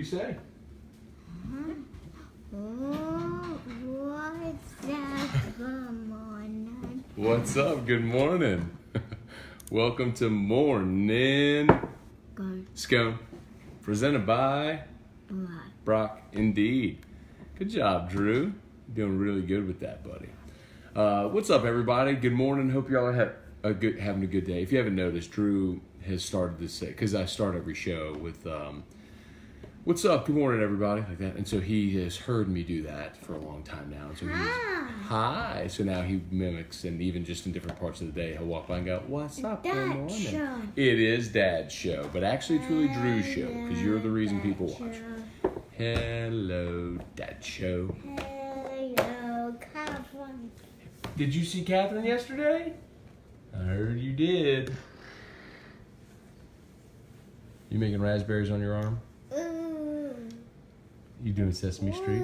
you say? What's up? Good morning. What's up? Good morning. Welcome to Morning Scone, presented by Brock. Indeed. Good job, Drew. Doing really good with that, buddy. What's up, everybody? Good morning. Hope y'all are having a good day. If you haven't noticed, Drew has started to say, because I start every show with what's up, good morning, everybody, like that. And so he has heard me do that for a long time now. And so hi. So now he mimics, and even just in different parts of the day, he'll walk by and go, what's up, good morning. Show. It is Dad's show, but actually it's really Drew's show, because you're the reason people watch. Hello, Dad Show. Hello, Catherine. Did you see Catherine yesterday? I heard you did. You making raspberries on your arm? You doing Sesame Street?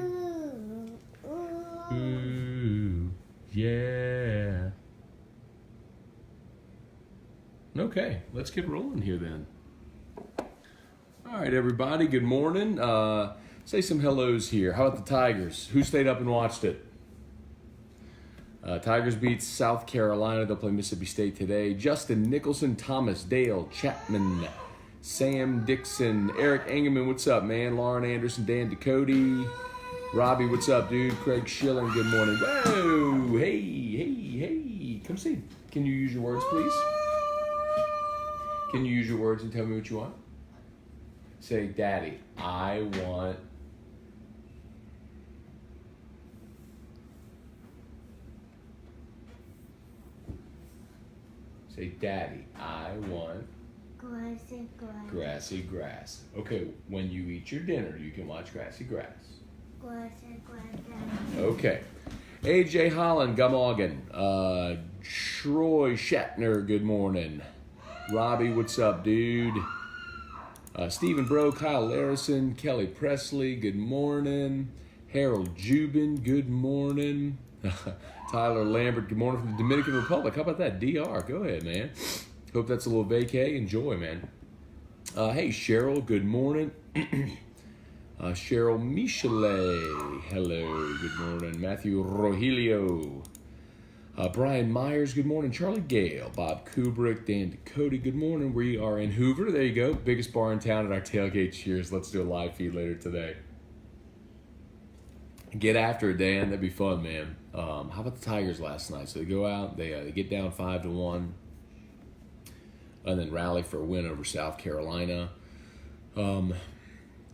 Ooh, yeah. Okay, let's get rolling here then. All right, everybody, good morning. Say some hellos here. How about the Tigers? Who stayed up and watched it? Tigers beat South Carolina. They'll play Mississippi State today. Justin Nicholson, Thomas Dale, Chapman, Sam Dixon, Eric Engelman, what's up, man? Lauren Anderson, Dan Ducote, Robbie, what's up, dude? Craig Schilling, good morning. Whoa, hey. Come see. Can you use your words, please? Can you use your words and tell me what you want? Say, Daddy, I want... Say, Daddy, I want... Grassy grass. Okay, when you eat your dinner, you can watch grassy grass. Grassy grass. Okay. AJ Holland, Gumaugen. Troy Shatner, good morning. Robbie, what's up, dude? Stephen Bro, Kyle Larison, Kelly Presley, good morning. Harold Jubin, good morning. Tyler Lambert, good morning from the Dominican Republic. How about that? DR, go ahead, man. Hope that's a little vacay. Enjoy, man. Hey, Cheryl, good morning. Cheryl Michelet, hello, good morning. Matthew Rogelio. Brian Myers, good morning. Charlie Gale, Bob Kubrick, Dan Ducote, good morning. We are in Hoover. There you go. Biggest bar in town at our tailgate. Cheers. Let's do a live feed later today. Get after it, Dan. That'd be fun, man. How about the Tigers last night? So they go out, they get down 5-1. And then rally for a win over South Carolina.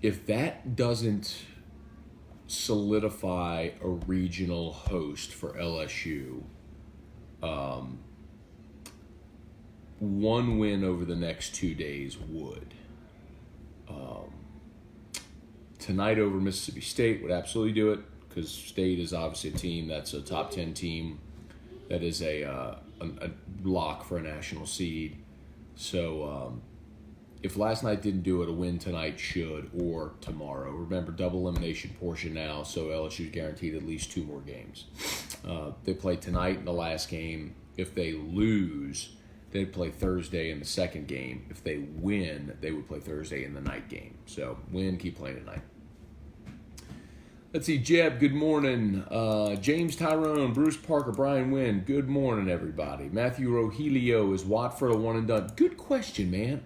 If that doesn't solidify a regional host for LSU, one win over the next 2 days would. Tonight over Mississippi State would absolutely do it, because State is obviously a team that's a top 10 team that is a lock for a national seed. So if last night didn't do it, a win tonight should, or tomorrow. Remember, double elimination portion now, so LSU's guaranteed at least 2 more games. They play tonight in the last game. If they lose, they'd play Thursday in the second game. If they win, they would play Thursday in the night game. So win, keep playing tonight. Let's see, Jeb, good morning. James Tyrone, Bruce Parker, Brian Wynn, good morning, everybody. Matthew Rogelio, is Watford a one and done? Good question, man.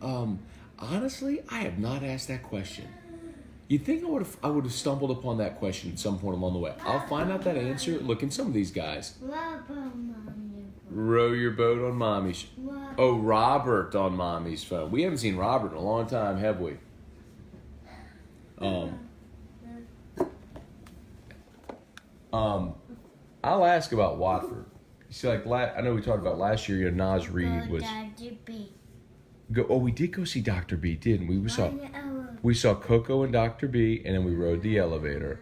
Honestly, I have not asked that question. You'd think I would have stumbled upon that question at some point along the way. I'll find out that answer. Look, in some of these guys. Row your boat on mommy's. Oh, Robert on mommy's phone. We haven't seen Robert in a long time, have we? I'll ask about Watford. See, like I know we talked about last year. Nas Reed was. We did go see Dr. B, didn't we? We saw Coco and Dr. B, and then we rode the elevator.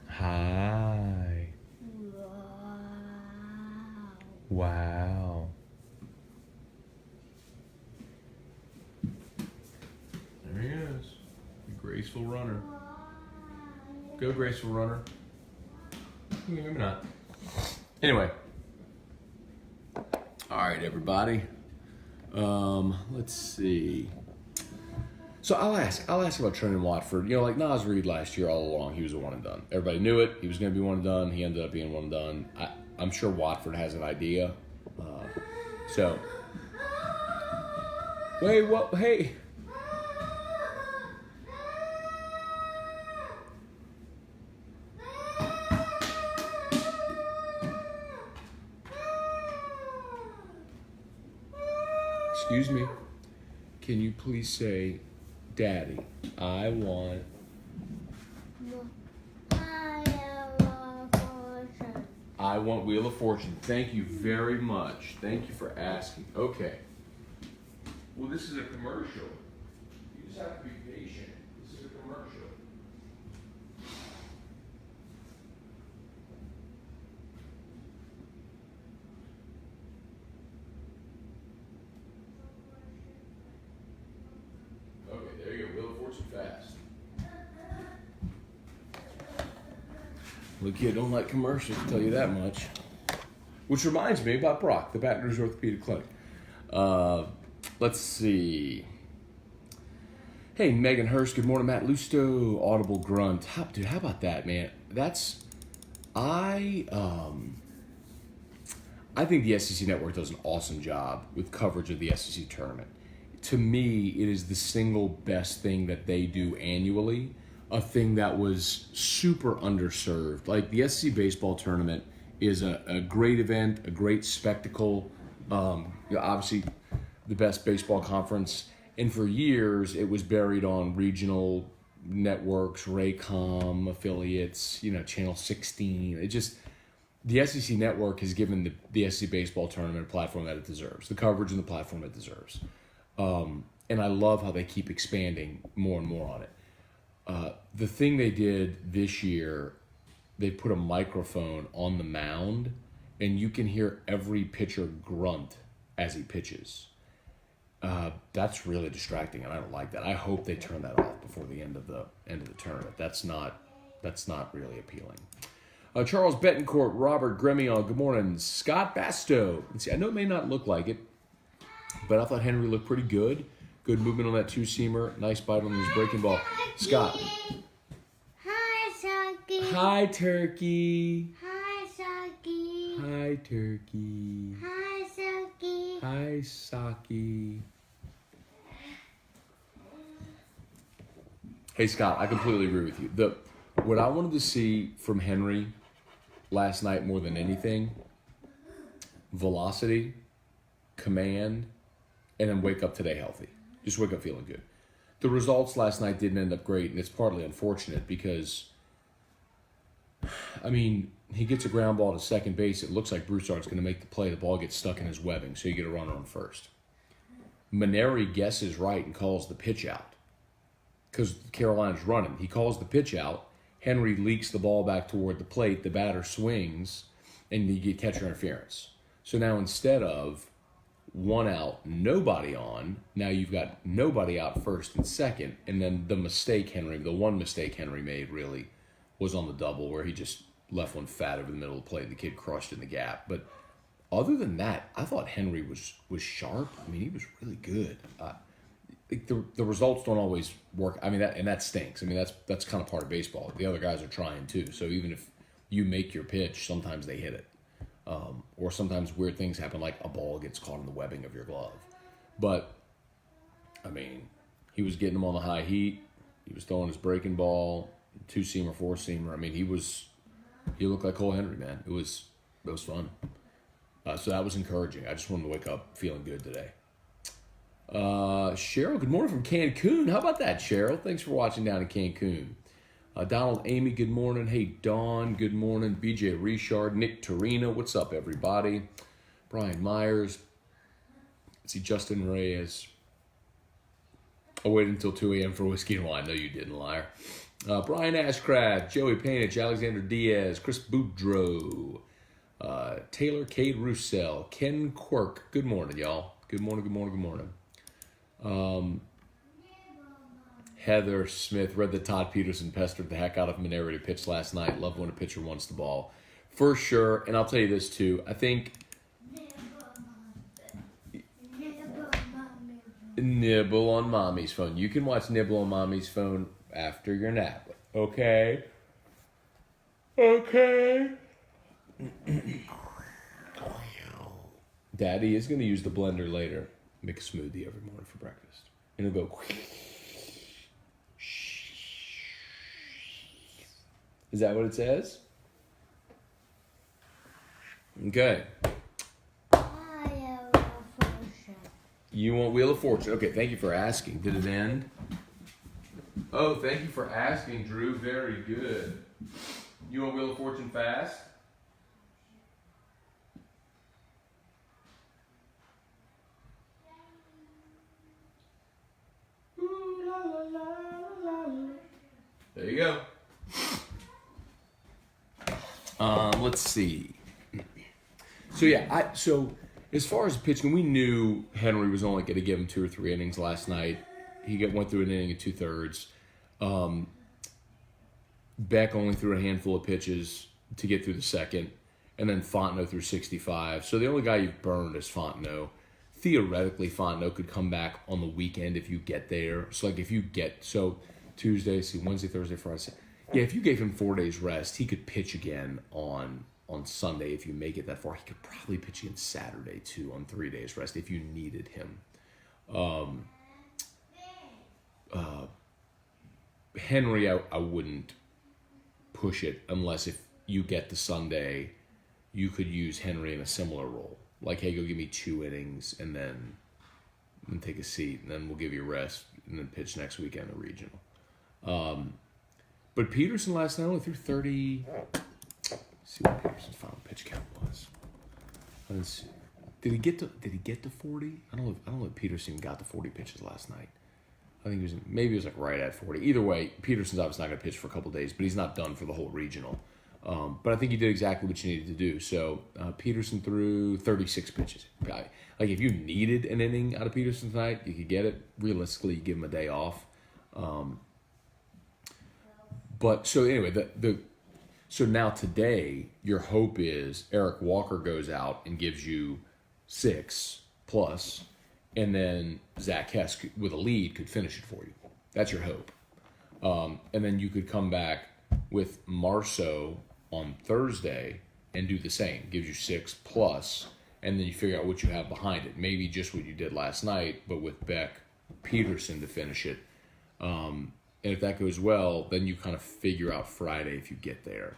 Hi. Wow. There he is. The graceful runner. Go, graceful runner. Maybe not. Anyway. All right, everybody. Let's see. So I'll ask about Trendon Watford. You know, like Nas Reed last year, all along, he was a one and done. Everybody knew it. He was going to be one and done. He ended up being one and done. I'm sure Watford has an idea. So, wait, what? Hey. Excuse me. Can you please say, Daddy, I want... I want Wheel of Fortune. Thank you very much. Thank you for asking. Okay. Well, this is a commercial. You just have to be patient. This is a commercial. Okay, there you go. Wheel of Fortune fast. Look, you don't like commercials, I'll tell you that much. Which reminds me about Brock, the Baton Rouge Orthopedic Clinic. Let's see. Hey, Megan Hurst, good morning. Matt Lusto, Audible Grunt. Dude, how about that, man? I think the SEC Network does an awesome job with coverage of the SEC tournament. To me, it is the single best thing that they do annually. A thing that was super underserved. Like the SEC baseball tournament is a great event, a great spectacle. Obviously, the best baseball conference. And for years, it was buried on regional networks, Raycom affiliates, Channel 16. The SEC network has given the SEC baseball tournament a platform that it deserves, the coverage and the platform it deserves. And I love how they keep expanding more and more on it. The thing they did this year, they put a microphone on the mound, and you can hear every pitcher grunt as he pitches. That's really distracting, and I don't like that. I hope they turn that off before the end of the tournament. That's not really appealing. Charles Betancourt, Robert Gremion, good morning. Scott Basto. And see, I know it may not look like it, but I thought Henry looked pretty good. Good movement on that two-seamer. Nice bite on his breaking ball. Scott. Hi, Saki. Hi, Turkey. Hi, Saki. Hi, Turkey. Hi, Saki. Hi, Saki. Hey, Scott, I completely agree with you. What I wanted to see from Henry last night more than anything, velocity, command, and then wake up today healthy. Just wake up feeling good. The results last night didn't end up great, and it's partly unfortunate because, he gets a ground ball to second base. It looks like Broussard's going to make the play. The ball gets stuck in his webbing, so you get a runner on first. Maneri guesses right and calls the pitch out because Carolina's running. He calls the pitch out. Henry leaks the ball back toward the plate. The batter swings, and you get catcher interference. So now instead of one out, nobody on, now you've got nobody out first and second, and then the one mistake Henry made really was on the double where he just left one fat over the middle of the plate. The kid crushed in the gap. But other than that, I thought Henry was sharp. He was really good. The results don't always work. That stinks. That's kind of part of baseball. The other guys are trying too. So even if you make your pitch, sometimes they hit it. Or sometimes weird things happen, like a ball gets caught in the webbing of your glove. But, he was getting them on the high heat. He was throwing his breaking ball, two-seamer, four-seamer. He looked like Cole Henry, man. It was fun. So that was encouraging. I just wanted to wake up feeling good today. Cheryl, good morning from Cancun. How about that, Cheryl? Thanks for watching down in Cancun. Donald, Amy, good morning. Hey, Dawn, good morning. BJ Richard, Nick Torino, what's up, everybody? Brian Myers. See, Justin Reyes. I waited until 2 a.m. for whiskey and wine. No, you didn't, liar. Brian Ashcraft, Joey Painich, Alexander Diaz, Chris Boudreau, Taylor Cade Roussel, Ken Quirk. Good morning, y'all. Good morning. Heather Smith, read that Todd Peterson pestered the heck out of Maneri to pitch last night. Love when a pitcher wants the ball. For sure. And I'll tell you this, too. I think Nibble on mommy's phone. You can watch Nibble on mommy's phone after your nap. Okay? Okay. Daddy is going to use the blender later. Make a smoothie every morning for breakfast. And it'll go. Is that what it says? Okay. You want Wheel of Fortune. Okay, thank you for asking. Did it end? Oh, thank you for asking, Drew. Very good. You want Wheel of Fortune fast? There you go. Let's see. So as far as pitching, we knew Henry was only going to give him 2 or 3 innings last night. He went through an inning and 2/3. Beck only threw a handful of pitches to get through the second, and then Fontenot threw 65. So the only guy you've burned is Fontenot. Theoretically, Fontenot could come back on the weekend if you get there. So like if you get Tuesday, Wednesday, Thursday, Friday. Yeah, if you gave him 4 days rest, he could pitch again on Sunday if you make it that far. He could probably pitch again Saturday too on 3 days rest if you needed him. Henry, I wouldn't push it unless if you get to Sunday, you could use Henry in a similar role. Like, hey, go give me 2 innings and then take a seat, and then we'll give you a rest and then pitch next weekend the regional. But Peterson last night only threw 30. Let's see what Peterson's final pitch count was. Let's see. Did he get to 40? I don't know if Peterson even got to 40 pitches last night. I think maybe it was like right at 40. Either way, Peterson's obviously not going to pitch for a couple days, but he's not done for the whole regional. But I think he did exactly what you needed to do. So Peterson threw 36 pitches. Like if you needed an inning out of Peterson tonight, you could get it. Realistically, you give him a day off. But so anyway, so now today, your hope is Eric Walker goes out and gives you 6+, and then Zach Hess with a lead could finish it for you. That's your hope. And then you could come back with Marceau on Thursday and do the same. Gives you 6+, and then you figure out what you have behind it. Maybe just what you did last night, but with Beck, Peterson to finish it. And if that goes well, then you kind of figure out Friday if you get there.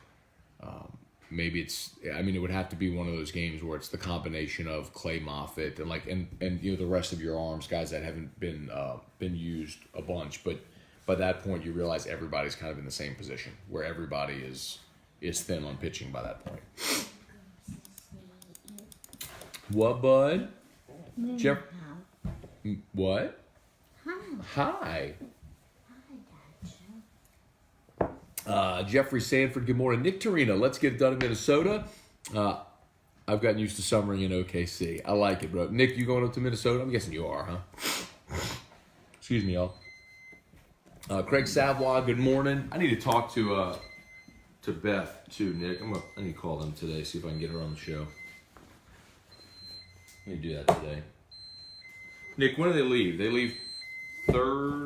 Maybe it would have to be one of those games where it's the combination of Clay Moffitt and the rest of your arms, guys that haven't been used a bunch. But by that point, you realize everybody's kind of in the same position where everybody is thin on pitching by that point. What, bud? Jeff? What? Hi. Jeffrey Sanford, good morning. Nick Torino, let's get it done in Minnesota. I've gotten used to summering in OKC. I like it, bro. Nick, you going up to Minnesota? I'm guessing you are, huh? Excuse me, y'all. Craig Savoy, good morning. I need to talk to Beth, too, Nick. I need to call them today, see if I can get her on the show. Let me do that today. Nick, when do they leave? They leave Thursday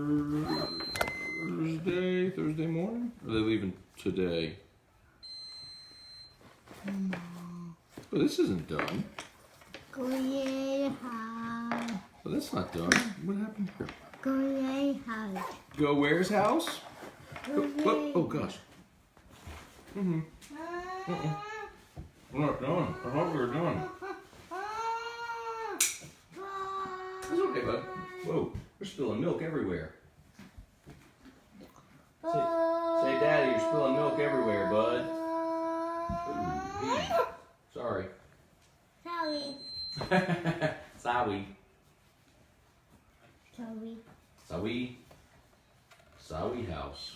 morning? Or are they leaving today? Oh, this isn't done. Go Yay house. Oh, that's not done. What happened here? Go Yay house. Go where's house? Oh gosh. We're not done. I thought we were done. It's okay, bud. Whoa, we're spilling milk everywhere. Say, Daddy, you're spilling milk everywhere, bud. Ooh, sorry. Sorry. Sawi house.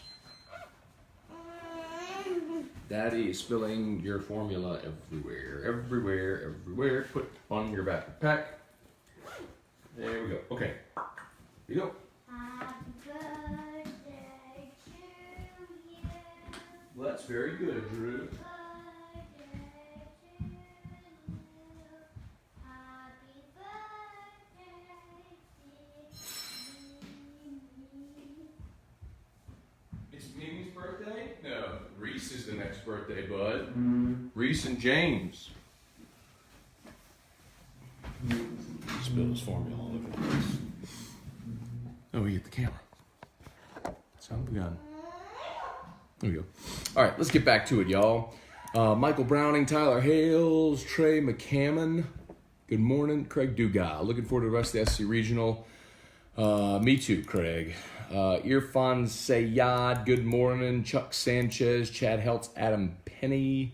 Daddy is spilling your formula everywhere. Put on your backpack. There we go. Okay. Here you go. Happy birthday to you. Well, that's very good, Drew. Reese is the next birthday, bud. Reese and James. Spill his formula all over the place. Oh, we hit the camera. Son of a gun. There we go. All right, let's get back to it, y'all. Michael Browning, Tyler Hales, Trey McCammon. Good morning, Craig Dugas. Looking forward to the rest of the SC Regional. Me too, Craig. Irfan Sayad, good morning. Chuck Sanchez, Chad Heltz, Adam Penny.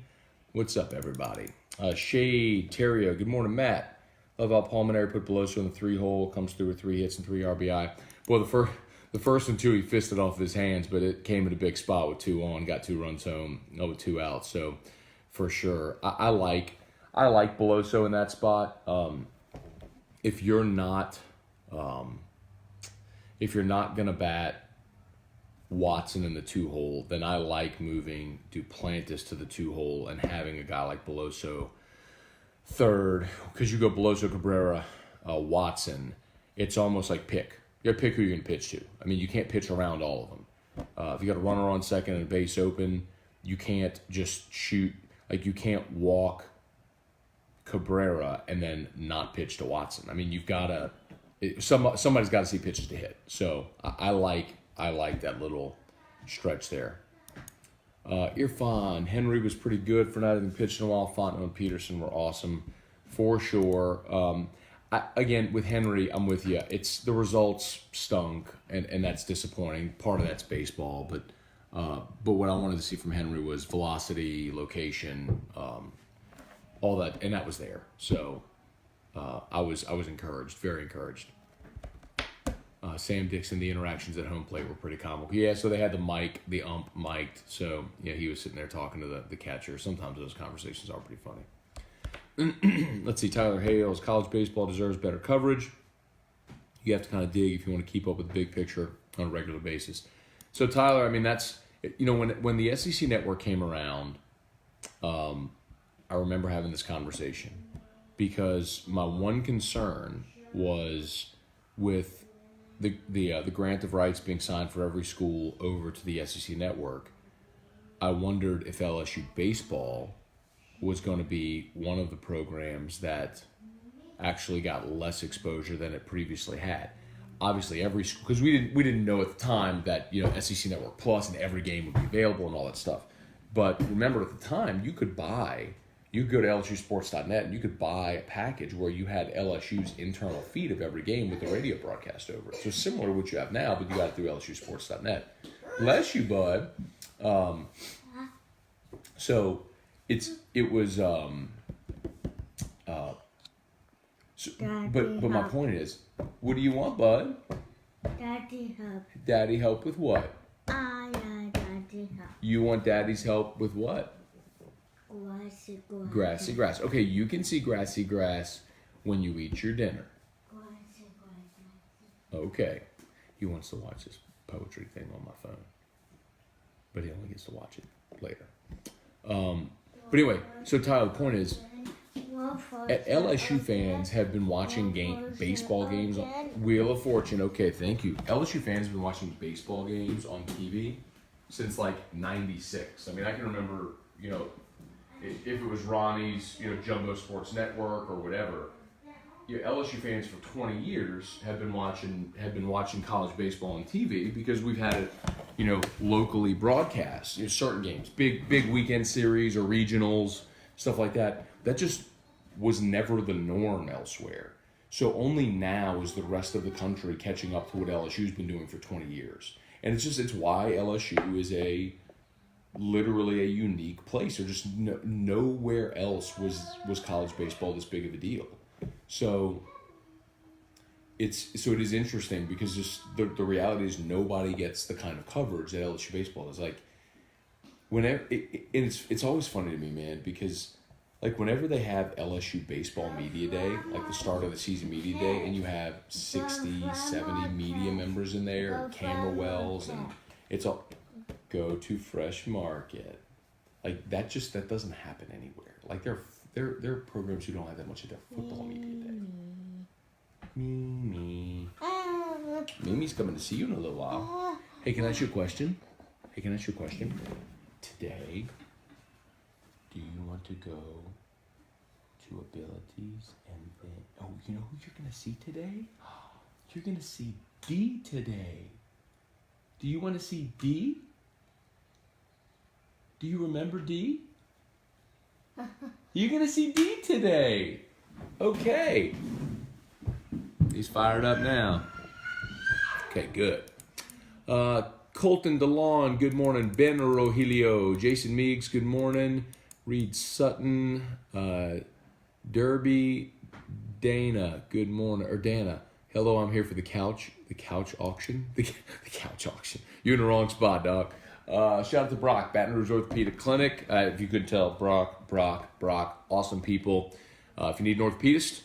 What's up, everybody? Shay Terrio, good morning, Matt. Love how Pulmonary put Beloso in the 3-hole, comes through with 3 hits and 3 RBI. Well, the first one, too, he fisted off his hands, but it came in a big spot with 2 on, got 2 runs home, with 2 outs. So, for sure, I like Beloso in that spot. If you're not gonna bat Watson in the 2-hole, then I like moving Duplantis to the 2-hole and having a guy like Beloso third, because you go Beloso, Cabrera, Watson. It's almost like pick. You got to pick who you're going to pitch to. I mean, you can't pitch around all of them. If you got a runner on second and a base open, you can't just shoot. Like, you can't walk Cabrera and then not pitch to Watson. I mean, you've got to. Somebody's got to see pitches to hit. So I like that little stretch there. Irfan Henry was pretty good for not having pitched in a while. Fontenot and Peterson were awesome for sure. Again, with Henry, I'm with you. It's the results stunk, and that's disappointing. Part of that's baseball, but what I wanted to see from Henry was velocity, location, all that, and that was there. So I was encouraged, very encouraged. Sam Dixon, the interactions at home plate were pretty comical. Yeah, so they had the ump mic'd. So, yeah, he was sitting there talking to the catcher. Sometimes those conversations are pretty funny. Let's see, Tyler Hales, college baseball deserves better coverage. You have to kind of dig if you want to keep up with the big picture on a regular basis. So, Tyler, I mean, that's, when the SEC network came around, I remember having this conversation because my one concern was with the grant of rights being signed for every school over to the SEC network. I wondered if LSU baseball was going to be one of the programs that actually got less exposure than it previously had. Obviously, every school, because we didn't know at the time that SEC Network Plus and every game would be available and all that stuff. But remember, at the time, you could go to LSUsports.net and you could buy a package where you had LSU's internal feed of every game with the radio broadcast over it. So similar to what you have now, but you got it through LSUsports.net. Bless you, bud. So but my point is, what do you want, bud? Daddy help. Daddy help with what? Daddy help. You want Daddy's help with what? Grassy grass. Okay, you can see grassy grass when you eat your dinner. Okay. He wants to watch this poetry thing on my phone. But he only gets to watch it later. But anyway, so Tyler, the point is, LSU fans have been watching baseball games on Wheel of Fortune. Okay, thank you. LSU fans have been watching baseball games on TV since like '96. I mean, I can remember, if it was Ronnie's, Jumbo Sports Network or whatever. LSU fans for 20 years have been watching college baseball on TV because we've had it, locally broadcast. Certain games, big weekend series or regionals, stuff like that. That just was never the norm elsewhere. So only now is the rest of the country catching up to what LSU's been doing for 20 years. And it's why LSU is literally a unique place. Or just nowhere else was college baseball this big of a deal. So it is interesting because just the reality is nobody gets the kind of coverage that LSU baseball is. Like whenever it's always funny to me, man, because like whenever they have LSU baseball media day, like the start of the season media day, and you have 60, 70 media members in there, and camera wells, and it's all go to Fresh Market. Like that doesn't happen anywhere. Like there are programs who don't have that much of their football media day. Mimi. Mimi's coming to see you in a little while. Hey, can I ask you a question? today, do you want to go to abilities and then, oh, you know who you're going to see today? You're going to see D today. Do you want to see D? Do you remember D? You're going to see D today. Okay. He's fired up now. Okay, good. Colton DeLon, good morning. Ben Rogelio, Jason Meeks, good morning. Reed Sutton, Derby, Dana, good morning. Or Dana, hello, I'm here for the couch auction. The couch auction. You're in the wrong spot, dog. Shout out to Brock, Baton Rouge Orthopedic Clinic. If you couldn't tell, Brock, awesome people. If you need an orthopedist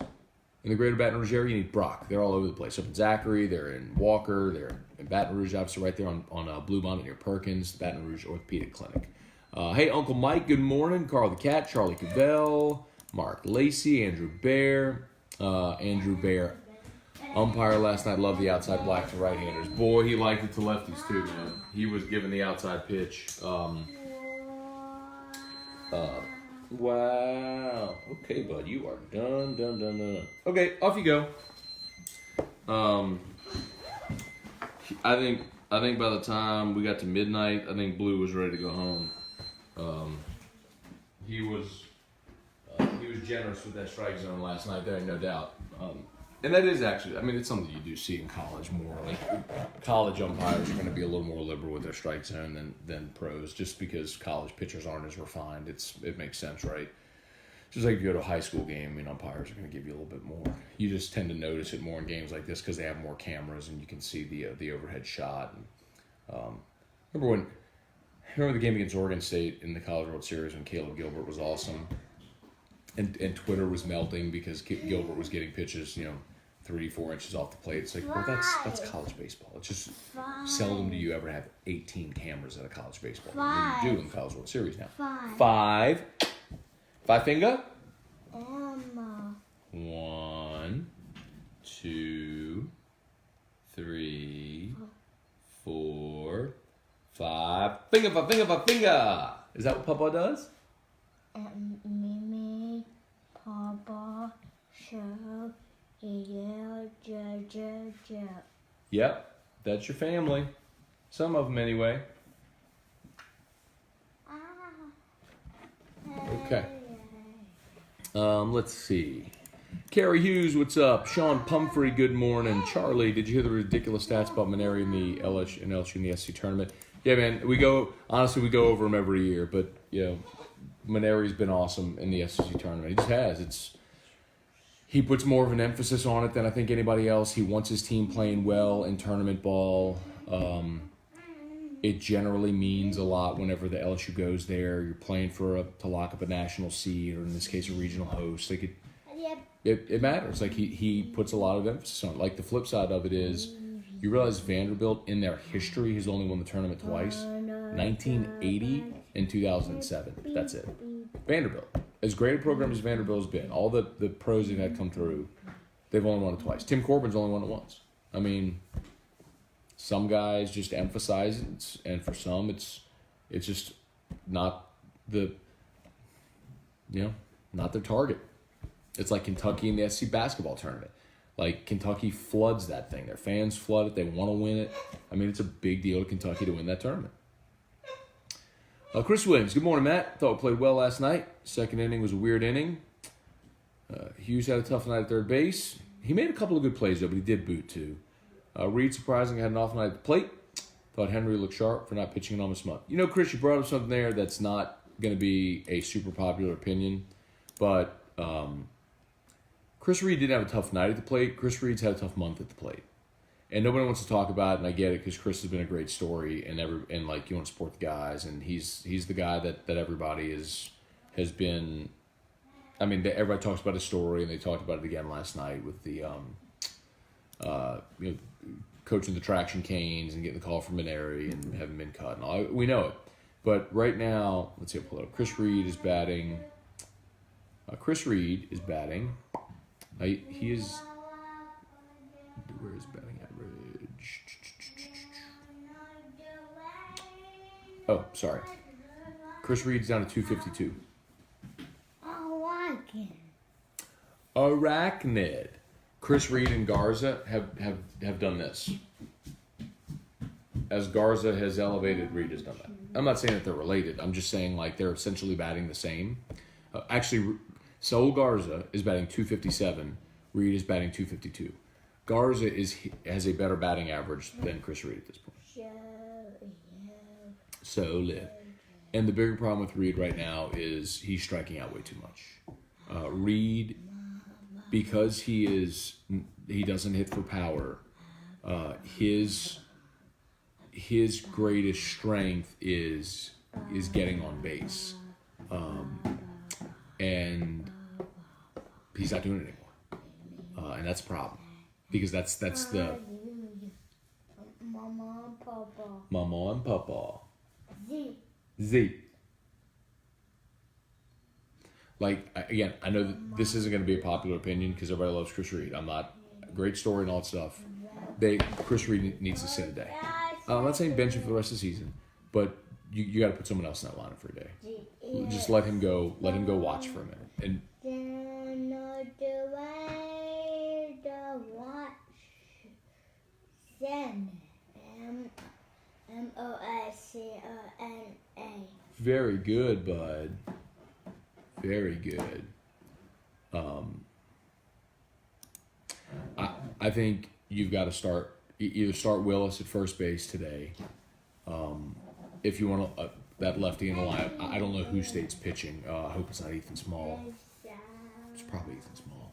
in the greater Baton Rouge area, you need Brock. They're all over the place. Up in Zachary, they're in Walker, they're in Baton Rouge, obviously right there on Bluebonnet near Perkins, Baton Rouge Orthopedic Clinic. Hey, Uncle Mike, good morning. Carl the Cat, Charlie Cavell, Mark Lacey, Andrew Bear. Umpire last night, loved the outside black to right-handers. Boy, he liked it to lefties too, man. He was giving the outside pitch. Wow. Okay, bud, you are done. Okay, off you go. I think by the time we got to midnight, I think Blue was ready to go home. He was generous with that strike zone last night. There ain't no doubt. And that is actually, I mean, it's something you do see in college more. Like college umpires are going to be a little more liberal with their strike zone than pros, just because college pitchers aren't as refined. It makes sense, right? Just like if you go to a high school game, I mean, umpires are going to give you a little bit more. You just tend to notice it more in games like this because they have more cameras and you can see the overhead shot. And, remember the game against Oregon State in the College World Series when Caleb Gilbert was awesome, and Twitter was melting because Gilbert was getting pitches, 3-4 inches off the plate. It's like, well, that's college baseball. It's just seldom do you ever have 18 cameras at a college baseball. You do in the College World Series now. Five finger. 1, 2, 3, 4, 5. Finger. Is that what Papa does? Mimi, Papa, Show, Joe. Yep, that's your family. Some of them anyway. Okay. Let's see. Carrie Hughes, what's up? Sean Pumphrey, good morning. Charlie, did you hear the ridiculous stats about Maneri in the LSU in the SC tournament? Yeah, man. We go over them every year, but Maneri's been awesome in the SEC tournament. He just has. He puts more of an emphasis on it than I think anybody else. He wants his team playing well in tournament ball. It generally means a lot whenever the LSU goes there. You're playing to lock up a national seed, or in this case, a regional host. Like it matters. Like he puts a lot of emphasis on it. Like the flip side of it is, you realize Vanderbilt in their history has only won the tournament twice, 1980 and 2007. That's it. Vanderbilt, as great a program as Vanderbilt has been, all the pros they've had come through, they've only won it twice. Tim Corbin's only won it once. I mean, some guys just emphasize it, and for some, it's just not not their target. It's like Kentucky in the SC basketball tournament. Like, Kentucky floods that thing. Their fans flood it. They want to win it. I mean, it's a big deal to Kentucky to win that tournament. Chris Williams, good morning, Matt. Thought we played well last night. Second inning was a weird inning. Hughes had a tough night at third base. He made a couple of good plays, though, but he did boot, too. Reed, surprisingly, had an off night at the plate. Thought Henry looked sharp for not pitching an almost month. Chris, you brought up something there that's not going to be a super popular opinion, but Chris Reed didn't have a tough night at the plate. Chris Reed's had a tough month at the plate. And nobody wants to talk about it, and I get it because Chris has been a great story, and you want to support the guys, and he's the guy that everybody has been. I mean, everybody talks about his story, and they talked about it again last night with the coaching the traction canes and getting the call from Maneri and having been cut and all. We know it, but right now, let's see. I'll pull it up. Chris Reed is batting. He is. Where is batting average? Oh, sorry. Chris Reed's down to 252. I like it. Arachnid. Chris Reed and Garza have done this. As Garza has elevated, Reed has done that. I'm not saying that they're related. I'm just saying like they're essentially batting the same. Actually, Saul Garza is batting 257. Reed is batting 252. Garza has a better batting average than Chris Reed at this point. So live. And the bigger problem with Reed right now is he's striking out way too much. Reed, because he doesn't hit for power. His greatest strength is getting on base, and he's not doing it anymore, and that's a problem because that's the Mama and Papa. Z. Like, again, I know that this isn't going to be a popular opinion because everybody loves Chris Reed. I'm not a great story and all that stuff. Chris Reed needs to sit a day. I'm not saying bench him for the rest of the season, but you got to put someone else in that lineup for a day. Just let him go. Let him go watch for a minute. And MOSCONA. Very good, bud. Very good. I think you've got to either start Willis at first base today. If you want that lefty in the lineup, I don't know who State's pitching. I hope it's not Ethan Small. It's probably Ethan Small.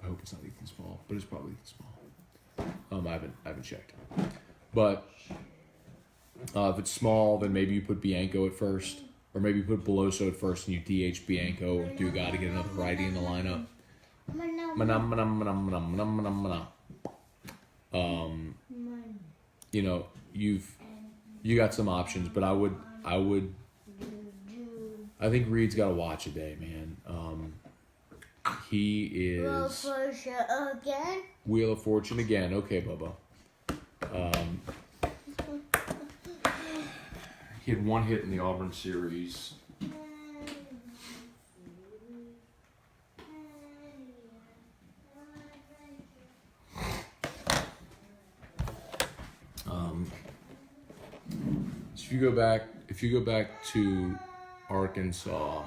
I hope it's not Ethan Small, but it's probably Ethan Small. I haven't checked. But if it's Small, then maybe you put Bianco at first, or maybe you put Beloso at first and you DH Bianco or Dugas to get another righty in the lineup. You know, you got some options, but I think Reed's got to watch a day, man. He is Wheel of Fortune again. Okay, Bubba. He had one hit in the Auburn series. So if you go back to Arkansas,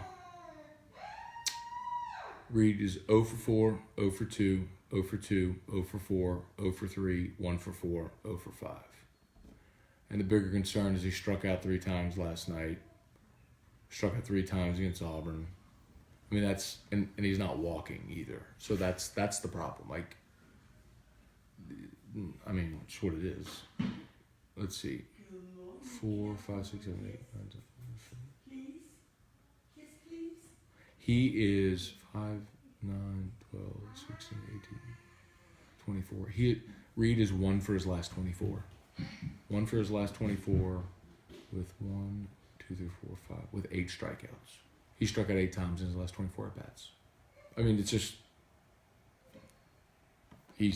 Reed is 0 for 4, 0 for 2, 0 for 2, 0 for 4, 0 for 3, 1 for 4, 0 for 5. And the bigger concern is he struck out 3 times last night. Struck out 3 times against Auburn. I mean, and he's not walking either. So that's the problem. Like, I mean, it's what it is. Let's see. 4, 5, 6, 7, 8, 9, 10. He is 5, 9, 12, 16, 18, 24. Reed is 1 for his last 24. 1 for his last 24 with 1, 2, 3, 4, 5, with 8 strikeouts. He struck out 8 times in his last 24 at bats. I mean, it's just you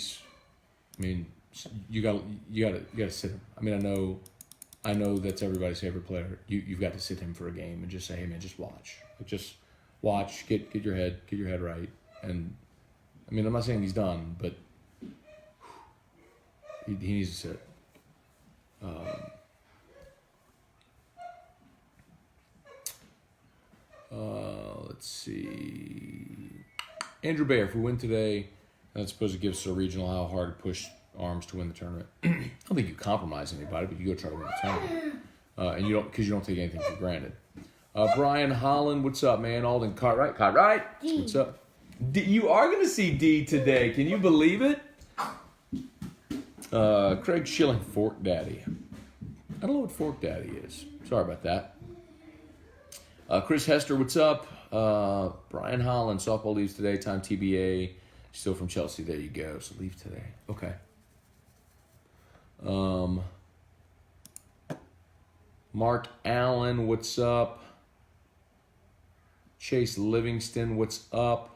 gotta sit him. I mean, I know that's everybody's favorite player. You've got to sit him for a game and just say, hey man, just watch. Like, just watch, get your head right. And I mean, I'm not saying he's done, but he needs to sit. Let's see. Andrew Bayer, if we win today, that's supposed to give us a regional how hard to push Arms to win the tournament. I don't think you compromise anybody, but you go try to win the tournament. And you don't take anything for granted. Brian Holland, what's up, man? Alden Cartwright. D. What's up? You are going to see D today. Can you believe it? Craig Schilling, Fork Daddy. I don't know what Fork Daddy is. Sorry about that. Chris Hester, what's up? Brian Holland, softball leaves today. Time TBA. Still from Chelsea. There you go. So leave today. Okay. Mark Allen, what's up? Chase Livingston, what's up?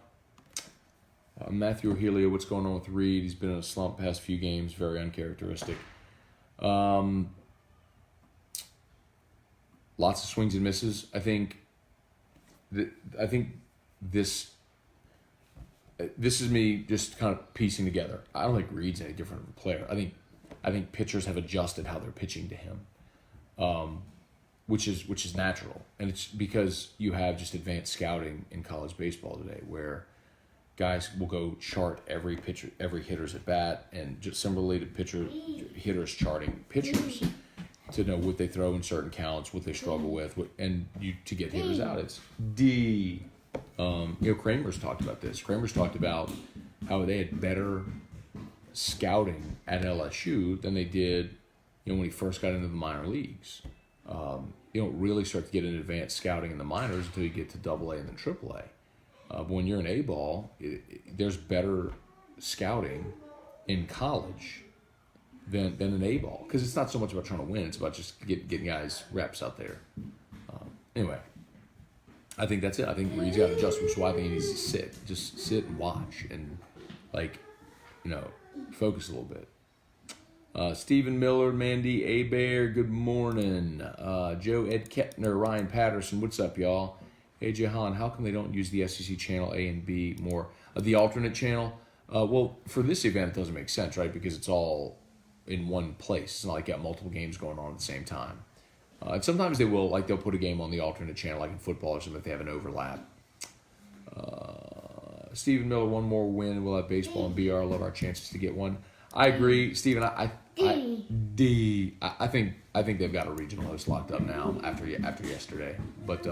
Matthew Ahelia, what's going on with Reed? He's been in a slump past few games. Very uncharacteristic. lots of swings and misses. I think this is me just kind of piecing together. I don't think Reed's any different of a player. I think pitchers have adjusted how they're pitching to him, which is natural, and it's because you have just advanced scouting in college baseball today, where guys will go chart every pitcher, every hitter's at bat, and just similarly to hitters charting pitchers to know what they throw in certain counts, what they struggle with, to get hitters out. It's D. Kramer's talked about this. Kramer's talked about how they had better scouting at LSU than they did, when he first got into the minor leagues. You don't really start to get an advanced scouting in the minors until you get to AA and then AAA. But when you're an A-ball, there's better scouting in college than an A-ball, because it's not so much about trying to win; it's about just getting guys reps out there. Anyway, I think that's it. I think Reed's got to adjust, which is why I think he needs to just sit and watch and focus a little bit. Stephen Miller, Mandy A-Bear, good morning. Joe Ed Kettner, Ryan Patterson, what's up, y'all? Hey, Jahan, how come they don't use the SEC channel A and B more? The alternate channel? Well, for this event, it doesn't make sense, right? Because it's all in one place. It's not like you got multiple games going on at the same time. And sometimes they'll put a game on the alternate channel, like in football or something, if they have an overlap. Stephen Miller, one more win. We'll have baseball and BR. Love our chances to get one. I agree, Stephen. I think they've got a regional host locked up now after yesterday. But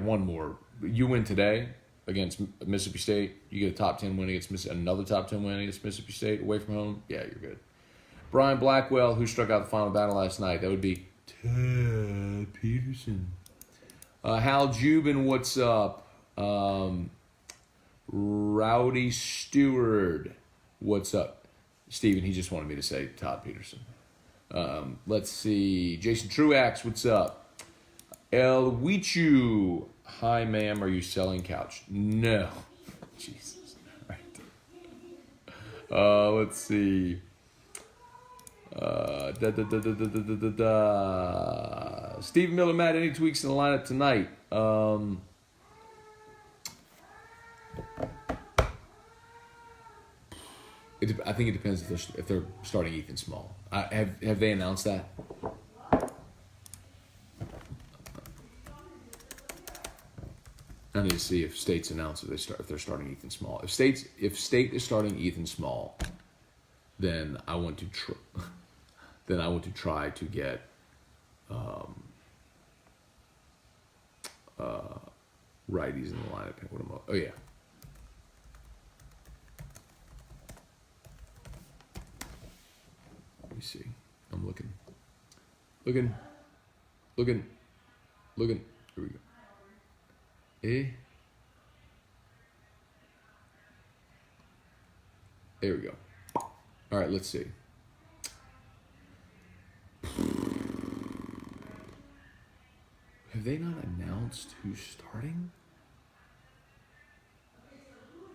one more. You win today against Mississippi State. You get a top 10 win against another top 10 win against Mississippi State away from home. Yeah, you're good. Brian Blackwell, who struck out the final battle last night. That would be Ted Peterson. Hal Jubin, what's up? Rowdy Stewart, what's up? Steven, he just wanted me to say Todd Peterson. Let's see. Jason Truax, what's up? El Wichu, hi ma'am, are you selling couch? No. Jesus. All right. Let's see. Steve Miller, Matt, any tweaks in the lineup tonight? I think it depends if they're starting Ethan Small. Have they announced that? I need to see if State's announced if they're starting Ethan Small. If State is starting Ethan Small, then I want to try to get righties in the lineup. Oh yeah. Let me see. I'm looking. Here we go. There we go. All right, let's see. Have they not announced who's starting?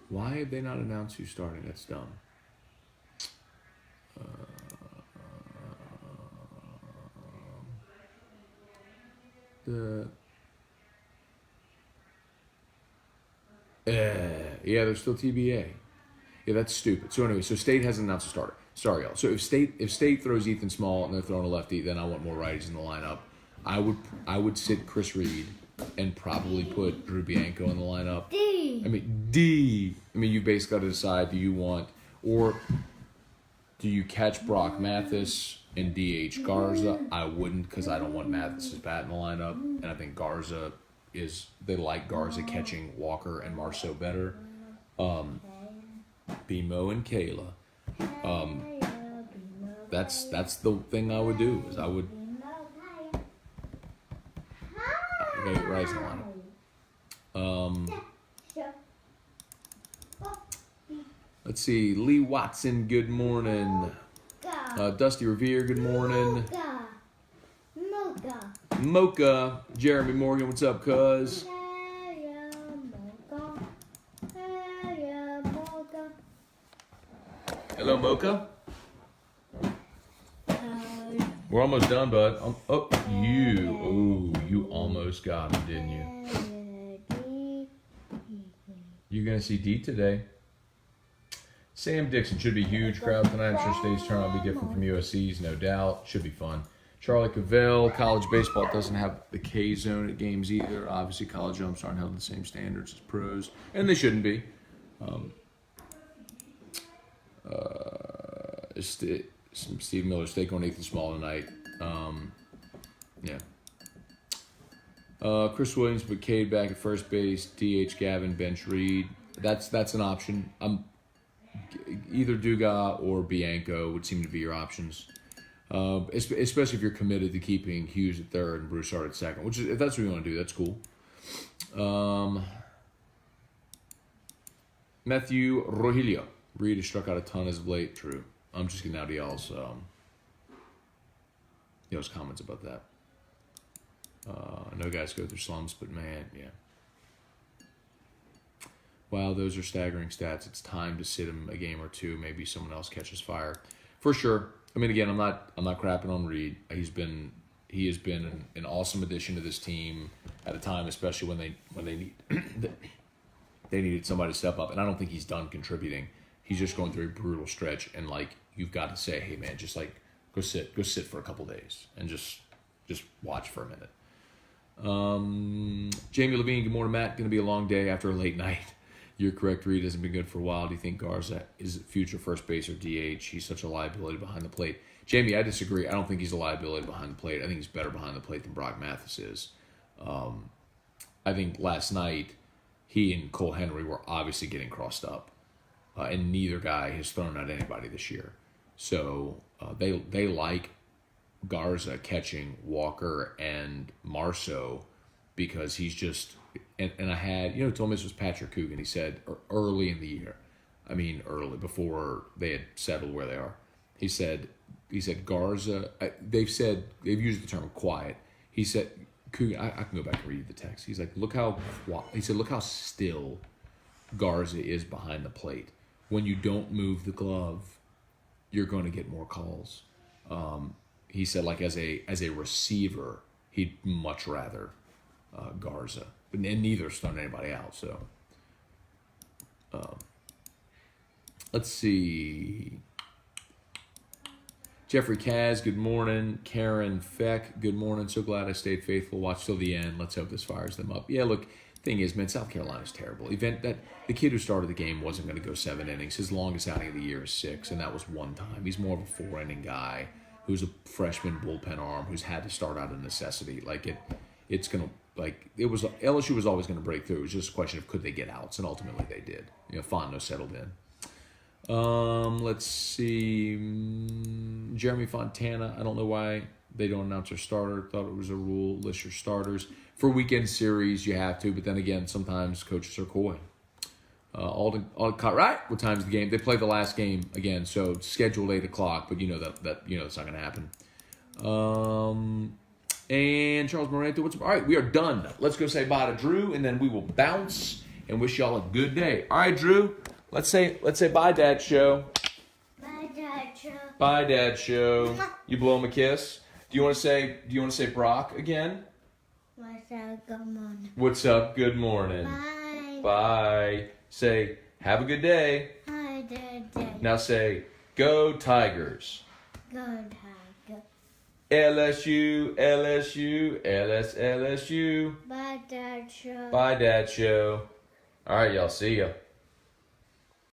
Why have they not announced who's starting? That's dumb. Yeah, they're still TBA. Yeah, that's stupid. So anyway, State hasn't announced a starter. Sorry, y'all. So if State throws Ethan Small and they're throwing a lefty, then I want more righties in the lineup. I would sit Chris Reed and probably put Drew Bianco in the lineup. D. You basically got to decide: do you catch Brock Mathis and DH Garza? I wouldn't, because I don't want Mathis's bat in the lineup, and I think Garza they like Garza catching Walker and Marceau better. Bimo and Kayla. That's the thing I would do. I gotta get Rice in the lineup. Let's see. Lee Watson, good morning. Dusty Revere, good morning. Mocha. Jeremy Morgan, what's up, cuz? Hello, Mocha. We're almost done, bud. You almost got him, didn't you? You're going to see D today. Sam Dixon should be huge crowd tonight. I'm sure State's turnout will be different from USC's, no doubt. Should be fun. Charlie Cavell, college baseball doesn't have the K zone at games either. Obviously, college jumps aren't held to the same standards as pros, and they shouldn't be. Some Steve Miller steak on Nathan Small tonight. Chris Williams, McCade back at first base. DH Gavin, bench Reed. That's an option. Either Dugas or Bianco would seem to be your options. Especially if you're committed to keeping Hughes at third and Broussard at second, which is, if that's what you want to do, that's cool. Matthew Rogelio. Reed has struck out a ton as of late. True. I'm just getting out of y'all's comments about that. I know guys go through slumps, but man, yeah. Wow, those are staggering stats. It's time to sit him a game or two. Maybe someone else catches fire. For sure. I mean, again, I'm not crapping on Reed. He has been an awesome addition to this team at a time, especially when they need they needed somebody to step up. And I don't think he's done contributing. He's just going through a brutal stretch, and like you've got to say, hey man, just like go sit for a couple days and just watch for a minute. Jamie Levine, good morning, Matt. Going to be a long day after a late night. You're correct, Reed hasn't been good for a while. Do you think Garza is future first base or DH? He's such a liability behind the plate. Jamie, I disagree. I don't think he's a liability behind the plate. I think he's better behind the plate than Brock Mathis is. I think last night he and Cole Henry were obviously getting crossed up, and neither guy has thrown out anybody this year. So they like Garza catching Walker and Marceau because he's just. And I had, told me this was Patrick Coogan. He said early in the year, early, before they had settled where they are. He said Garza, they've used the term quiet. He said, Coogan, I can go back and read the text. He's like, look how still Garza is behind the plate. When you don't move the glove, you're going to get more calls. He said, like, as a receiver, he'd much rather Garza. And neither's thrown anybody out, so. Let's see. Jeffrey Kaz, good morning. Karen Feck, good morning. So glad I stayed faithful. Watch till the end. Let's hope this fires them up. Yeah, look, thing is, man, South Carolina's terrible. That the kid who started the game wasn't going to go 7 innings. His longest outing of the year is 6, and that was one time. He's more of a 4-inning guy who's a freshman bullpen arm who's had to start out of necessity. It's going to. LSU was always going to break through. It was just a question of could they get outs, and ultimately they did. Fondo settled in. Let's see. Jeremy Fontana. I don't know why they don't announce their starter. Thought it was a rule. List your starters. For weekend series, you have to, but then again, sometimes coaches are coy. Alden caught right. What time's the game? They play the last game again, so it's scheduled 8 o'clock, but that's not going to happen. And Charles Morante, all right, we are done. Let's go say bye to Drew, and then we will bounce and wish y'all a good day. All right, Drew, let's say bye, Dad Show. Bye, Dad Show. Bye, Dad Show. You blow him a kiss. Do you want to say Brock again? What's up? Good morning. What's up? Good morning. Bye. Bye. Say have a good day. Hi, Dad. Now say go Tigers. Go Tigers. LSU, LSU. Bye, Dad Show. Bye, Dad Show. All right, y'all. See ya.